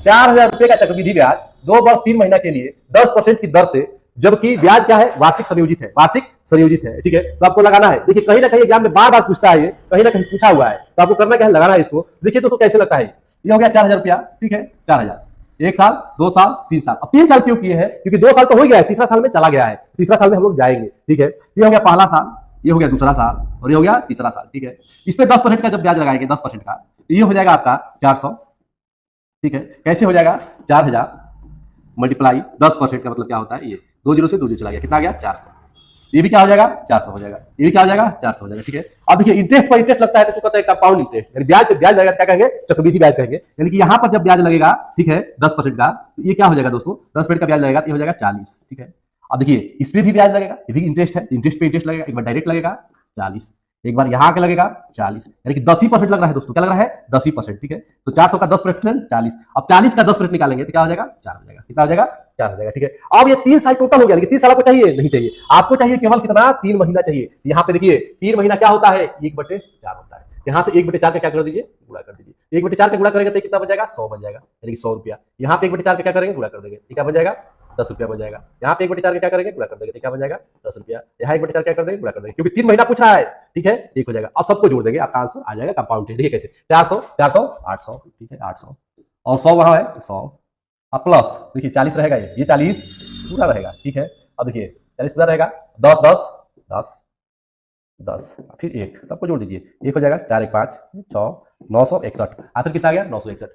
4000 रुपए का चक्रवृद्धि ब्याज 2 वर्ष 3 महीना के लिए 10% की दर से, जबकि ब्याज क्या है, वार्षिक संयोजित है, वार्षिक संयोजित है। ठीक है, तो आपको लगाना है। देखिए कहीं ना कहीं एग्जाम में बार बार पूछता है, ये कहीं ना कहीं पूछा हुआ है, तो आपको करना क्या है, लगाना है इसको। देखिए दोस्तों कैसे लगता है, ये हो गया 4000 रुपया। ठीक है, 4000, 1 साल, 2 साल, 3 साल। अब 3 साल क्यों किए हैं, क्योंकि 2 साल तो हो गया है, तीसरा साल में चला गया है, तीसरा साल में हम लोग जाएंगे। ठीक है, ये हो गया पहला साल, ये हो गया दूसरा साल, और ये हो गया तीसरा साल। ठीक है, इस पे 10% का जब ब्याज लगाएंगे, 10% का, तो ये हो जाएगा आपका 400। ठीक है, कैसे हो जाएगा, 4000 मल्टीप्लाई 10% का मतलब क्या होता है, ये 2 जीरो से 2 जीरो चला गया, कितना आ गया, 400। ये भी क्या हो जाएगा, 400 हो जाएगा, ये भी क्या हो जाएगा, 400 हो जाएगा। ठीक है, अब देखिए इंटरेस्ट पर इंटरेस्ट लगता है तो उसको कहते हैं कंपाउंड इंटरेस्ट, यानी ब्याज पे ब्याज लगेगा, क्या कहेंगे, चक्रवृद्धि ब्याज कहेंगे। यानी कि यहाँ पर जब ब्याज लगेगा, ठीक है, 10% का, तो ये क्या हो जाएगा दोस्तों, 10% का ब्याज लगेगा तो ये हो जाएगा 40। ठीक है, अब देखिए इस पे भी ब्याज लगेगा, ये भी इंटरेस्ट है, इंटरेस्ट पे इंटरेस्ट लगेगा, एक बार डायरेक्ट लगेगा 40, एक बार यहाँ के लगेगा 40, यानी कि 10% लग रहा है दोस्तों, क्या लग रहा है, 10%। ठीक है, तो 400 का 10% 40, अब 40 का 10% निकालेंगे तो क्या हो जाएगा, 4 हो जाएगा, कितना हो जाएगा, 4 हो जाएगा। ठीक है, अब ये 3 साल टोटल हो गया, लेकिन 30 साल आपको चाहिए नहीं चाहिए, आपको चाहिए केवल कितना, 3 महीना चाहिए। यहाँ पे देखिए 3 महीना क्या होता है, 1/4 होता है। यहाँ से 1/4 का क्या कर दीजिए, गुणा कर दीजिए, 1/4 का गुणा करेंगे तो कितना बन जाएगा, 100 बन जाएगा, यानी कि 100 रुपया। यहाँ पे 1/4 का क्या करेंगे, गुणा कर देंगे, क्या बन जाएगा, 10 रुपया बन जाएगा। यहाँ पे 1/4 का क्या करेंगे, गुणा कर देंगे, क्या बन जाएगा, 10 रुपया। यहाँ 1/4 क्या कर देंगे, गुणा कर देंगे, क्योंकि 3 महीना पूछा है। ठीक है, 1 हो जाएगा। अब सबको जोड़ देंगे, आपका आंसर आ जाएगा कंपाउंड। देखिए कैसे, 400 400 800, ठीक है, 800 और 100 वहां है 100, अब प्लस देखिए 40 रहेगा, ये 40 पूरा रहेगा। ठीक है, अब देखिए 40 पूरा रहेगा, 10 10 10 10, फिर 1, सबको जोड़ दीजिए, 1 हो जाएगा, 4 1 5 6 961, आंसर कितना आ गया, 961।